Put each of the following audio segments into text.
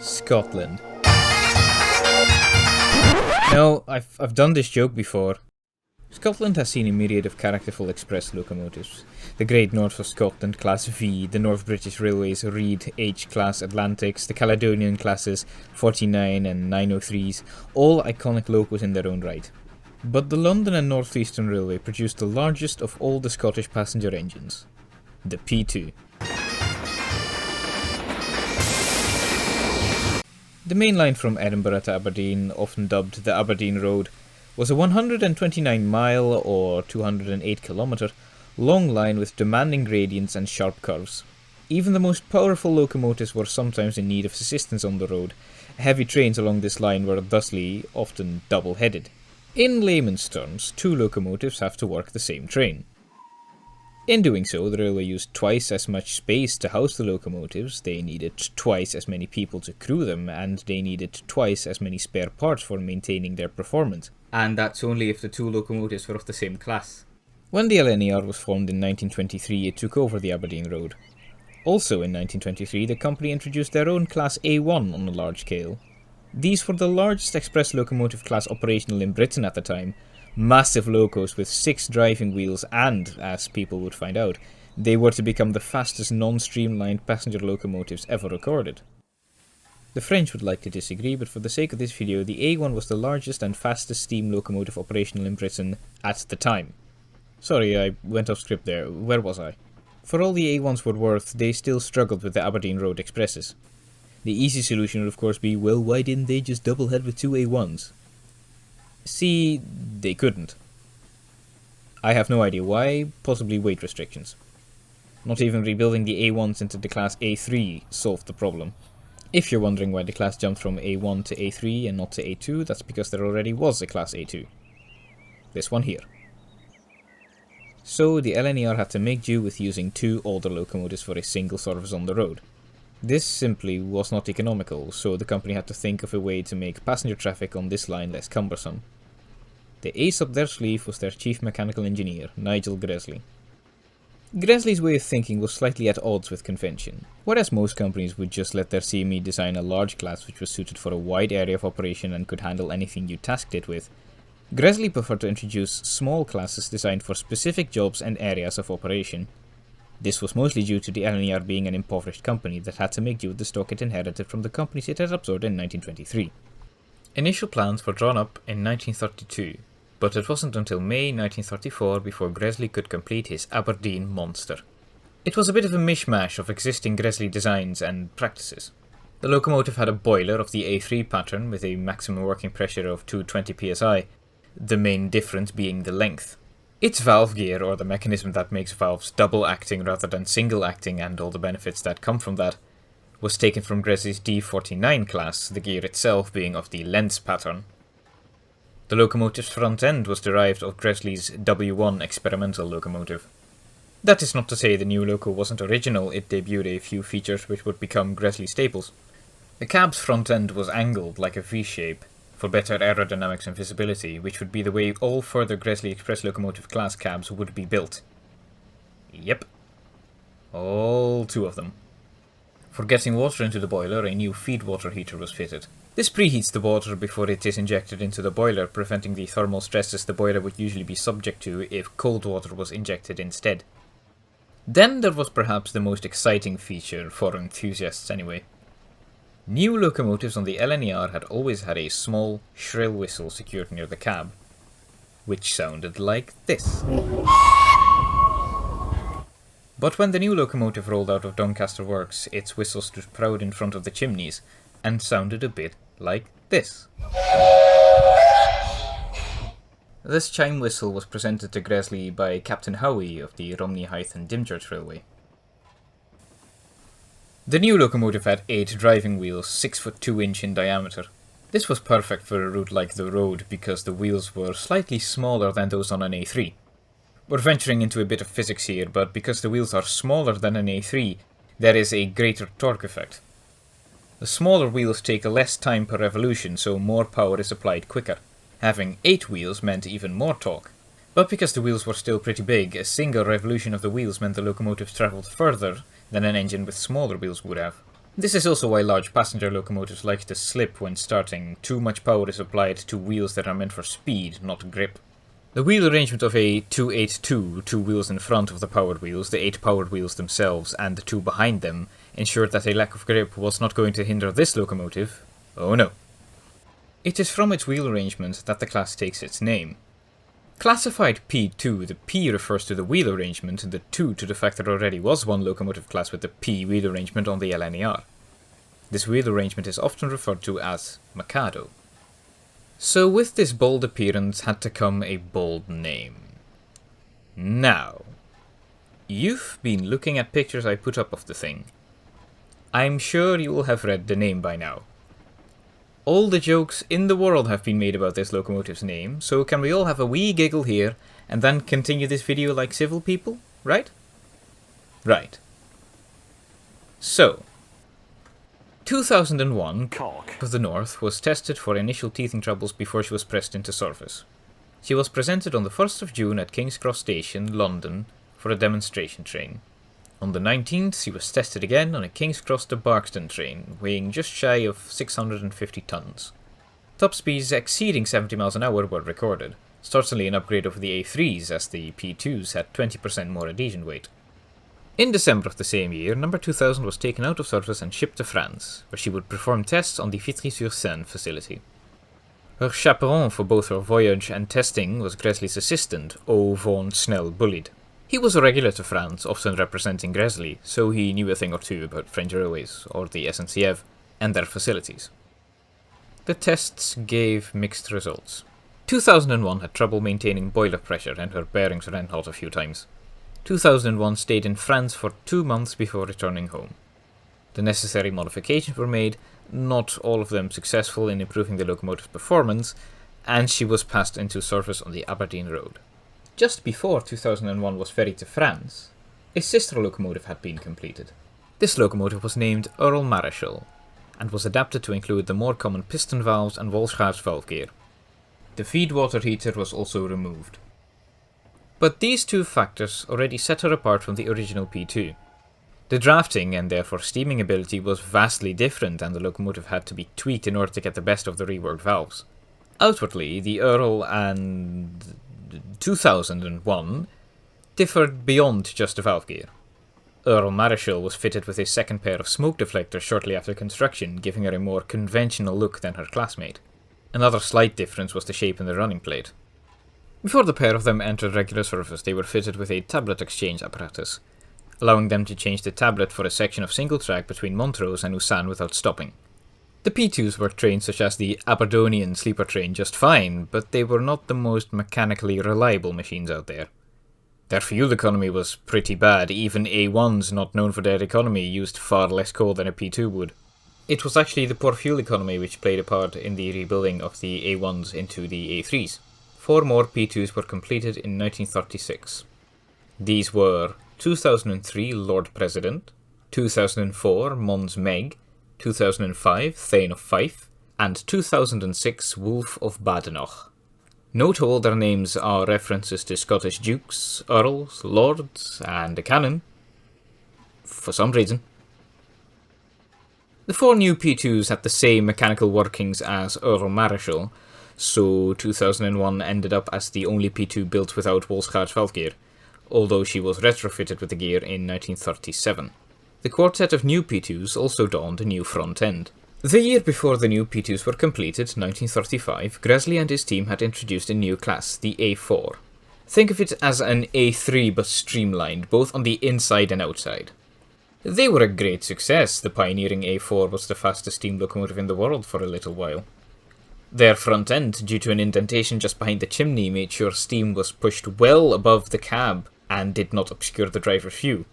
Scotland. No, I've done this joke before. Scotland has seen a myriad of characterful express locomotives. The Great North of Scotland Class V, the North British Railways Reed H-Class Atlantics, the Caledonian Classes 49 and 903s, all iconic locos in their own right. But the London and North Eastern Railway produced the largest of all the Scottish passenger engines, the P2. The main line from Edinburgh to Aberdeen, often dubbed the Aberdeen Road, was a 129-mile or 208-kilometre long line with demanding gradients and sharp curves. Even the most powerful locomotives were sometimes in need of assistance on the road. Heavy trains along this line were thusly often double-headed. In layman's terms, two locomotives have to work the same train. In doing so, the railway used twice as much space to house the locomotives, they needed twice as many people to crew them, and they needed twice as many spare parts for maintaining their performance. And that's only if the two locomotives were of the same class. When the LNER was formed in 1923, it took over the Aberdeen Road. Also in 1923, the company introduced their own Class A1 on a large scale. These were the largest express locomotive class operational in Britain at the time. Massive locos with 6 driving wheels and, as people would find out, they were to become the fastest non-streamlined passenger locomotives ever recorded. The French would like to disagree, but for the sake of this video, the A1 was the largest and fastest steam locomotive operational in Britain at the time. Sorry, I went off script there. Where was I? For all the A1s were worth, they still struggled with the Aberdeen Road Expresses. The easy solution would of course be, well, why didn't they just double head with 2 A1s? See, they couldn't. I have no idea why, possibly weight restrictions. Not even rebuilding the A1s into the Class A3 solved the problem. If you're wondering why the class jumped from A1 to A3 and not to A2, that's because there already was a Class A2. This one here. So the LNER had to make do with using 2 older locomotives for a single service on the road. This simply was not economical, so the company had to think of a way to make passenger traffic on this line less cumbersome. The ace up their sleeve was their chief mechanical engineer, Nigel Gresley. Gresley's way of thinking was slightly at odds with convention. Whereas most companies would just let their CME design a large class which was suited for a wide area of operation and could handle anything you tasked it with, Gresley preferred to introduce small classes designed for specific jobs and areas of operation. This was mostly due to the LNER being an impoverished company that had to make do with the stock it inherited from the companies it had absorbed in 1923. Initial plans were drawn up in 1932, but it wasn't until May 1934 before Gresley could complete his Aberdeen monster. It was a bit of a mishmash of existing Gresley designs and practices. The locomotive had a boiler of the A3 pattern with a maximum working pressure of 220 psi, the main difference being the length. Its valve gear, or the mechanism that makes valves double acting rather than single acting and all the benefits that come from that, was taken from Gresley's D49 class, the gear itself being of the Lenz pattern. The locomotive's front end was derived of Gresley's W1 experimental locomotive. That is not to say the new loco wasn't original, it debuted a few features which would become Gresley staples. The cab's front end was angled like a V-shape, for better aerodynamics and visibility, which would be the way all further Gresley Express locomotive class cabs would be built. Yep. All 2 of them. For getting water into the boiler, a new feed water heater was fitted. This preheats the water before it is injected into the boiler, preventing the thermal stresses the boiler would usually be subject to if cold water was injected instead. Then there was perhaps the most exciting feature, for enthusiasts anyway. New locomotives on the LNER had always had a small, shrill whistle secured near the cab, which sounded like this. But when the new locomotive rolled out of Doncaster Works, its whistle stood proud in front of the chimneys, and sounded a bit like this. This chime whistle was presented to Gresley by Captain Howie of the Romney Hythe and Dymchurch Railway. The new locomotive had 8 driving wheels, 6 foot 2 inch in diameter. This was perfect for a route like the road because the wheels were slightly smaller than those on an A3. We're venturing into a bit of physics here, but because the wheels are smaller than an A3, there is a greater torque effect. The smaller wheels take less time per revolution, so more power is applied quicker. Having 8 wheels meant even more torque. But because the wheels were still pretty big, a single revolution of the wheels meant the locomotive travelled further than an engine with smaller wheels would have. This is also why large passenger locomotives like to slip when starting. Too much power is applied to wheels that are meant for speed, not grip. The wheel arrangement of a 282, two wheels in front of the powered wheels, the 8 powered wheels themselves, and the 2 behind them, ensured that a lack of grip was not going to hinder this locomotive. Oh no. It is from its wheel arrangement that the class takes its name. Classified P2, the P refers to the wheel arrangement, and the 2 to the fact there already was one locomotive class with the P wheel arrangement on the LNER. This wheel arrangement is often referred to as Mikado. So with this bold appearance had to come a bold name. Now, you've been looking at pictures I put up of the thing. I'm sure you will have read the name by now. All the jokes in the world have been made about this locomotive's name, so can we all have a wee giggle here, and then continue this video like civil people, right? Right. So, 2001, Cock of the North was tested for initial teething troubles before she was pressed into service. She was presented on the 1st of June at King's Cross Station, London, for a demonstration train. On the 19th, she was tested again on a King's Cross to Barkston train, weighing just shy of 650 tons. Top speeds exceeding 70 miles an hour were recorded, certainly an upgrade over the A3s as the P2s had 20% more adhesion weight. In December of the same year, number 2000 was taken out of service and shipped to France, where she would perform tests on the Vitry-sur-Seine facility. Her chaperone for both her voyage and testing was Gresley's assistant, O. von Snell-Bullied. He was a regular to France, often representing Gresley, so he knew a thing or two about French railways, or the SNCF, and their facilities. The tests gave mixed results. 2001 had trouble maintaining boiler pressure and her bearings ran hot a few times. 2001 stayed in France for 2 months before returning home. The necessary modifications were made, not all of them successful in improving the locomotive's performance, and she was passed into service on the Aberdeen Road. Just before 2001 was ferried to France, a sister locomotive had been completed. This locomotive was named Earl Marischal, and was adapted to include the more common piston valves and Walschaerts valve gear. The feed water heater was also removed. But these two factors already set her apart from the original P2. The drafting and therefore steaming ability was vastly different, and the locomotive had to be tweaked in order to get the best of the reworked valves. Outwardly, the Earl and 2001 differed beyond just the valve gear. Earl Marischal was fitted with a second pair of smoke deflectors shortly after construction, giving her a more conventional look than her classmate. Another slight difference was the shape in the running plate. Before the pair of them entered regular service, they were fitted with a tablet exchange apparatus, allowing them to change the tablet for a section of single track between Montrose and Usan without stopping. The P2s worked trains such as the Aberdonian sleeper train just fine, but they were not the most mechanically reliable machines out there. Their fuel economy was pretty bad. Even A1s, not known for their economy, used far less coal than a P2 would. It was actually the poor fuel economy which played a part in the rebuilding of the A1s into the A3s. 4 more P2s were completed in 1936. These were 2003 Lord President, 2004 Mons Meg, 2005 Thane of Fife, and 2006 Wolf of Badenoch. Note all their names are references to Scottish dukes, earls, lords, and a cannon. For some reason. The 4 new P2s had the same mechanical workings as Earl Marischal, so 2001 ended up as the only P2 built without Walschaerts valve gear, although she was retrofitted with the gear in 1937. The quartet of new P2s also donned a new front end. The year before the new P2s were completed, 1935, Gresley and his team had introduced a new class, the A4. Think of it as an A3 but streamlined, both on the inside and outside. They were a great success. The pioneering A4 was the fastest steam locomotive in the world for a little while. Their front end, due to an indentation just behind the chimney, made sure steam was pushed well above the cab and did not obscure the driver's view.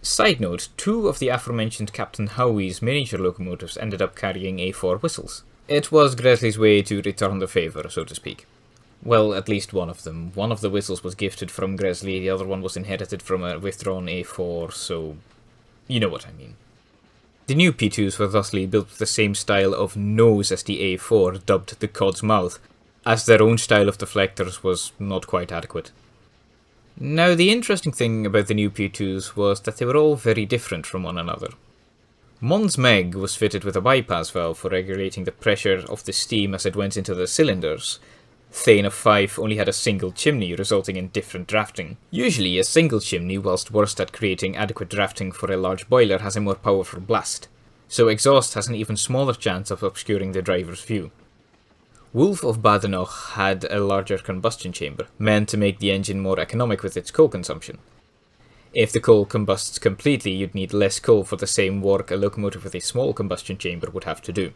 Side note, 2 of the aforementioned Captain Howie's miniature locomotives ended up carrying A4 whistles. It was Gresley's way to return the favour, so to speak. Well, at least one of them. One of the whistles was gifted from Gresley, the other one was inherited from a withdrawn A4, so you know what I mean. The new P2s were thusly built with the same style of nose as the A4, dubbed the Cod's Mouth, as their own style of deflectors was not quite adequate. Now, the interesting thing about the new P2s was that they were all very different from one another. Mons Meg was fitted with a bypass valve for regulating the pressure of the steam as it went into the cylinders. Thane of 5 only had a single chimney, resulting in different drafting. Usually, a single chimney, whilst worst at creating adequate drafting for a large boiler, has a more powerful blast, so exhaust has an even smaller chance of obscuring the driver's view. Wolf of Badenoch had a larger combustion chamber, meant to make the engine more economic with its coal consumption. If the coal combusts completely, you'd need less coal for the same work a locomotive with a small combustion chamber would have to do.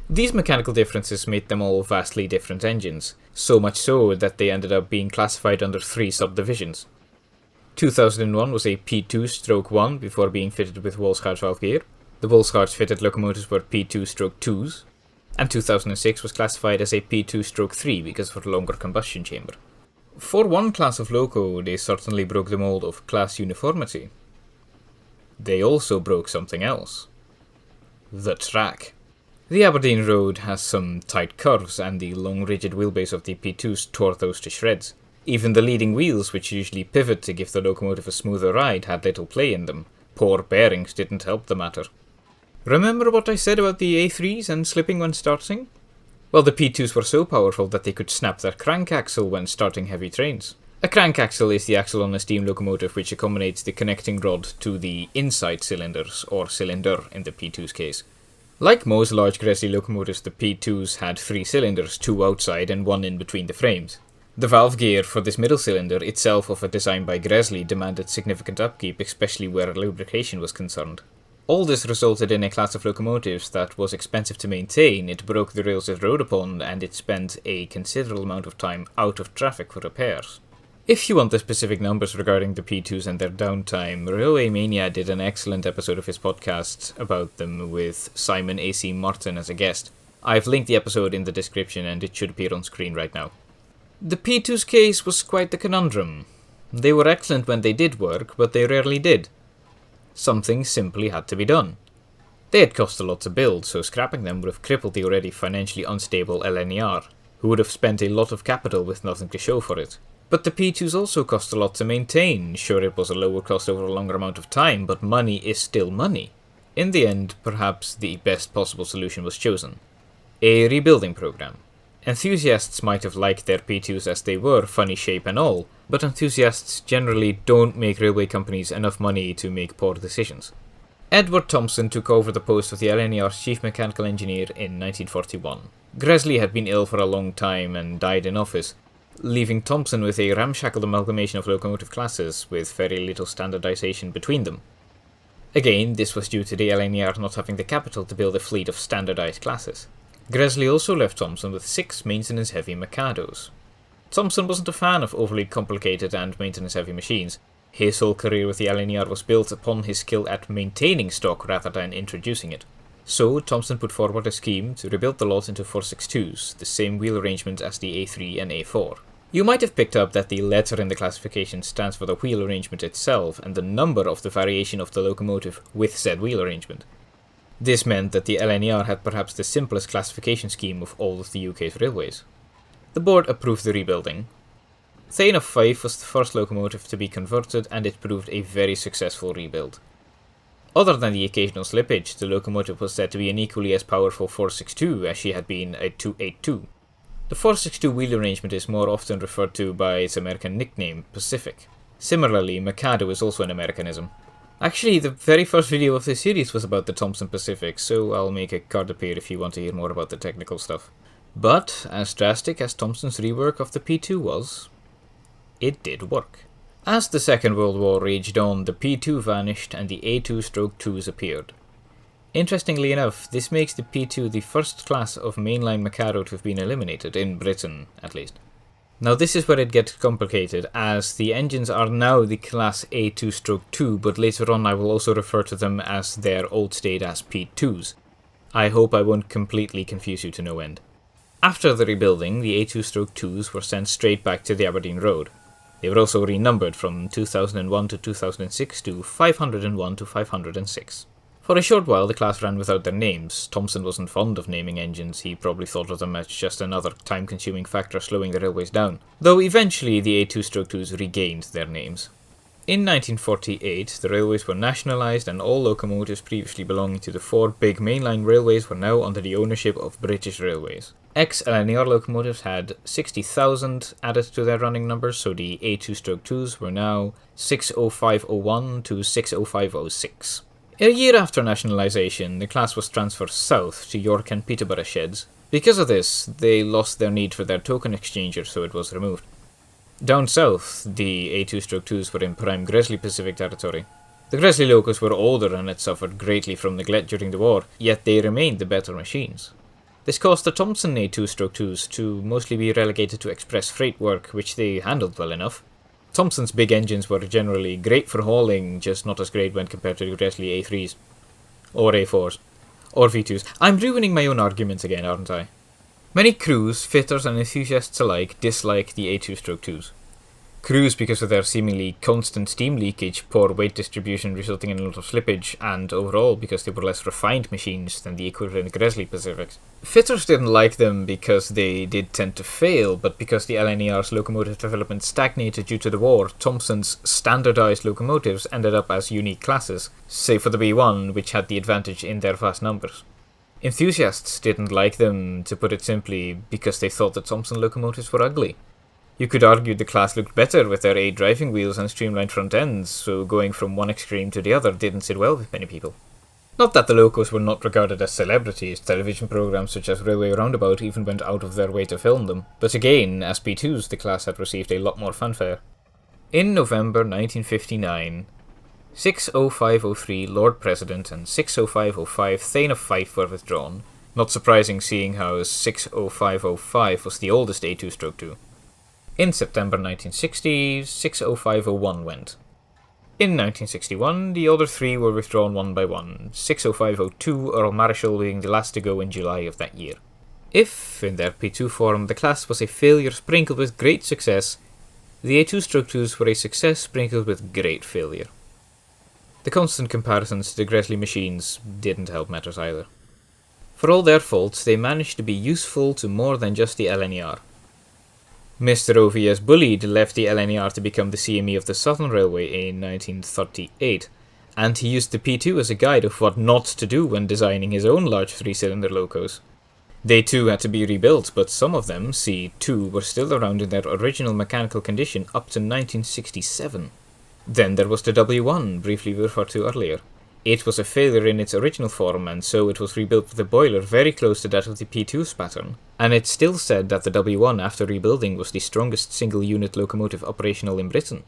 These mechanical differences made them all vastly different engines, so much so that they ended up being classified under 3 subdivisions. 2001 was a P2/1 before being fitted with Walschaerts valve gear. The Walschaerts fitted locomotives were P2/2s, and 2006 was classified as a P2/3 because of a longer combustion chamber. For one class of loco, they certainly broke the mold of class uniformity. They also broke something else. The track. The Aberdeen Road has some tight curves, and the long rigid wheelbase of the P2s tore those to shreds. Even the leading wheels, which usually pivot to give the locomotive a smoother ride, had little play in them. Poor bearings didn't help the matter. Remember what I said about the A3s and slipping when starting? Well, the P2s were so powerful that they could snap their crank axle when starting heavy trains. A crank axle is the axle on a steam locomotive which accommodates the connecting rod to the inside cylinders, or cylinder in the P2's case. Like most large Gresley locomotives, the P2s had 3 cylinders, 2 outside and 1 in between the frames. The valve gear for this middle cylinder, itself of a design by Gresley, demanded significant upkeep, especially where lubrication was concerned. All this resulted in a class of locomotives that was expensive to maintain, it broke the rails it rode upon, and it spent a considerable amount of time out of traffic for repairs. If you want the specific numbers regarding the P2s and their downtime, Railway Mania did an excellent episode of his podcast about them with Simon A.C. Martin as a guest. I've linked the episode in the description and it should appear on screen right now. The P2's case was quite the conundrum. They were excellent when they did work, but they rarely did. Something simply had to be done. They had cost a lot to build, so scrapping them would have crippled the already financially unstable LNER, who would have spent a lot of capital with nothing to show for it. But the P2s also cost a lot to maintain. Sure, it was a lower cost over a longer amount of time, but money is still money. In the end, perhaps the best possible solution was chosen. A rebuilding program. Enthusiasts might have liked their P2s as they were, funny shape and all, but enthusiasts generally don't make railway companies enough money to make poor decisions. Edward Thompson took over the post of the LNER's chief mechanical engineer in 1941. Gresley had been ill for a long time and died in office, leaving Thompson with a ramshackle amalgamation of locomotive classes with very little standardization between them. Again, this was due to the LNER not having the capital to build a fleet of standardized classes. Gresley also left Thompson with 6 maintenance-heavy Mikados. Thompson wasn't a fan of overly complicated and maintenance-heavy machines. His whole career with the LNER was built upon his skill at maintaining stock rather than introducing it. So, Thompson put forward a scheme to rebuild the lot into 462s, the same wheel arrangement as the A3 and A4. You might have picked up that the letter in the classification stands for the wheel arrangement itself and the number of the variation of the locomotive with said wheel arrangement. This meant that the LNER had perhaps the simplest classification scheme of all of the UK's railways. The board approved the rebuilding. Thane of 5 was the first locomotive to be converted, and it proved a very successful rebuild. Other than the occasional slippage, the locomotive was said to be an equally as powerful 462 as she had been a 282. The 462 wheel arrangement is more often referred to by its American nickname, Pacific. Similarly, Mikado is also an Americanism. Actually, the very first video of this series was about the Thompson Pacific, so I'll make a card appear if you want to hear more about the technical stuff. But, as drastic as Thompson's rework of the P2 was, it did work. As the Second World War raged on, the P2 vanished and the A2/2s appeared. Interestingly enough, this makes the P2 the first class of mainline Mikado to have been eliminated, in Britain at least. Now this is where it gets complicated, as the engines are now the class A2/2, but later on I will also refer to them as their old state as P2s. I hope I won't completely confuse you to no end. After the rebuilding, the A2/2s were sent straight back to the Aberdeen Road. They were also renumbered from 2001 to 2006 to 501 to 506. For a short while the class ran without their names. Thompson wasn't fond of naming engines, he probably thought of them as just another time-consuming factor slowing the railways down, though eventually the A2/2s regained their names. In 1948, the railways were nationalised and all locomotives previously belonging to the 4 big mainline railways were now under the ownership of British Railways. Ex-LNER locomotives had 60,000 added to their running numbers, so the A2-2s were now 60501 to 60506. A year after nationalisation, the class was transferred south to York and Peterborough sheds. Because of this, they lost their need for their token exchanger, so it was removed. Down south, the A2-2s were in prime Gresley Pacific territory. The Gresley locos were older and had suffered greatly from neglect during the war, yet they remained the better machines. This caused the Thomson A2-2s to mostly be relegated to express freight work, which they handled well enough. Thomson's big engines were generally great for hauling, just not as great when compared to the Gresley A3s. Or A4s. Or V2s. I'm ruining my own arguments again, aren't I? Many crews, fitters and enthusiasts alike dislike the A2-2s. Crews because of their seemingly constant steam leakage, poor weight distribution resulting in a lot of slippage, and overall because they were less refined machines than the equivalent Gresley Pacifics. Fitters didn't like them because they did tend to fail, but because the LNER's locomotive development stagnated due to the war, Thomson's standardised locomotives ended up as unique classes, save for the B1, which had the advantage in their vast numbers. Enthusiasts didn't like them, to put it simply, because they thought the Thomson locomotives were ugly. You could argue the class looked better with their 8 driving wheels and streamlined front ends, so going from one extreme to the other didn't sit well with many people. Not that the locos were not regarded as celebrities, television programs such as Railway Roundabout even went out of their way to film them, but again, as P2s the class had received a lot more fanfare. In November 1959, 60503 Lord President and 60505 Thane of Fife were withdrawn. Not surprising seeing how 60505 was the oldest A2-2. In September 1960, 60501 went. In 1961, the other 3 were withdrawn one by one, 60502 Earl Marischal being the last to go in July of that year. If, in their P2 form, the class was a failure sprinkled with great success, the A2-2s were a success sprinkled with great failure. The constant comparisons to the Gresley machines didn't help matters either. For all their faults, they managed to be useful to more than just the LNER. Mr. OVS Bullied left the LNER to become the CME of the Southern Railway in 1938, and he used the P2 as a guide of what not to do when designing his own large 3-cylinder locos. They too had to be rebuilt, but some of them, C2, were still around in their original mechanical condition up to 1967. Then there was the W1, briefly referred to earlier. It was a failure in its original form, and so it was rebuilt with a boiler very close to that of the P2's pattern, and it's still said that the W1 after rebuilding was the strongest single-unit locomotive operational in Britain.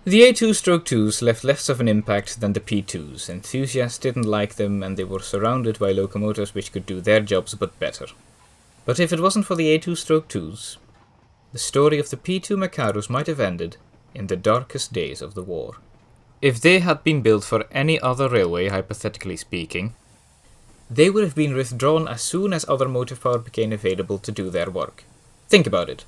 The A2-2s left less of an impact than the P2s. Enthusiasts didn't like them, and they were surrounded by locomotives which could do their jobs but better. But if it wasn't for the A2-2s, the story of the P2 Macaros might have ended in the darkest days of the war. If they had been built for any other railway, hypothetically speaking, they would have been withdrawn as soon as other motive power became available to do their work. Think about it.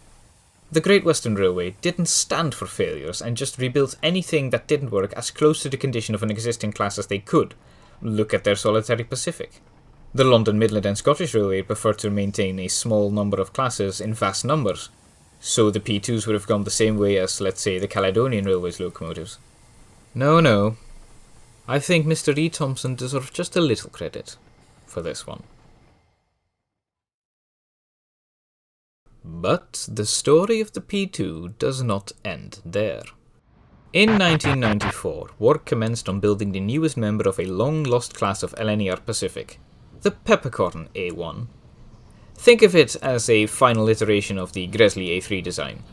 The Great Western Railway didn't stand for failures and just rebuilt anything that didn't work as close to the condition of an existing class as they could. Look at their Solitary Pacific. The London, Midland and Scottish Railway preferred to maintain a small number of classes in vast numbers, so the P2s would have gone the same way as, let's say, the Caledonian Railway's locomotives. No. I think Mr. E. Thomson deserves just a little credit for this one. But the story of the P2 does not end there. In 1994, work commenced on building the newest member of a long-lost class of LNER Pacific, the Peppercorn A1. Think of it as a final iteration of the Gresley A3 design.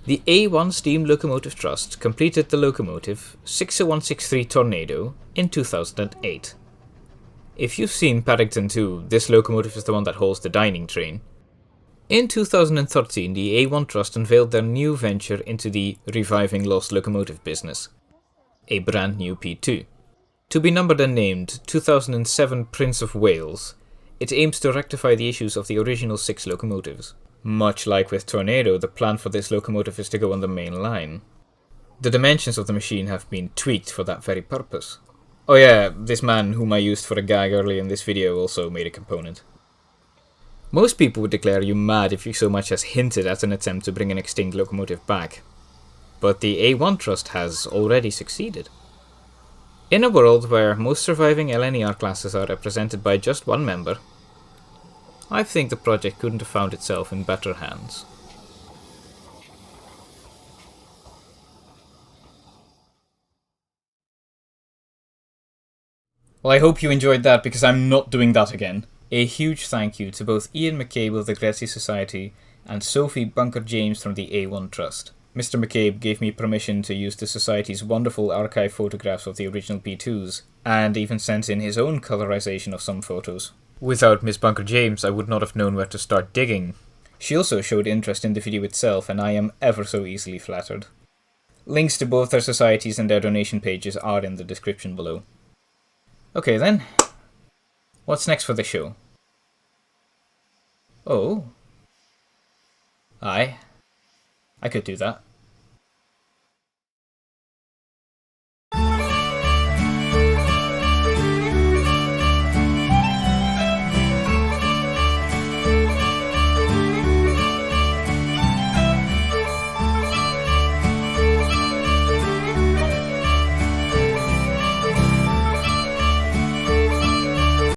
The A1 Steam Locomotive Trust completed the locomotive 60163 Tornado in 2008. If you've seen Paddington 2, this locomotive is the one that hauls the dining train. In 2013, the A1 Trust unveiled their new venture into the reviving lost locomotive business, a brand new P2. To be numbered and named 2007 Prince of Wales, it aims to rectify the issues of the original 6 locomotives. Much like with Tornado, the plan for this locomotive is to go on the main line. The dimensions of the machine have been tweaked for that very purpose. Oh yeah, this man whom I used for a gag earlier in this video also made a component. Most people would declare you mad if you so much as hinted at an attempt to bring an extinct locomotive back. but the A1 Trust has already succeeded. In a world where most surviving LNER classes are represented by just one member, I think the project couldn't have found itself in better hands. Well, I hope you enjoyed that, because I'm not doing that again. A huge thank you to both Ian MacCabe of the Gresley Society and Sophie Bunker James from the A1 Trust. Mr. MacCabe gave me permission to use the Society's wonderful archive photographs of the original P2s, and even sent in his own colorization of some photos. Without Miss Bunker James, I would not have known where to start digging. She also showed interest in the video itself, and I am ever so easily flattered. Links to both their societies and their donation pages are in the description below. Okay then, what's next for the show? Oh. Aye. I could do that.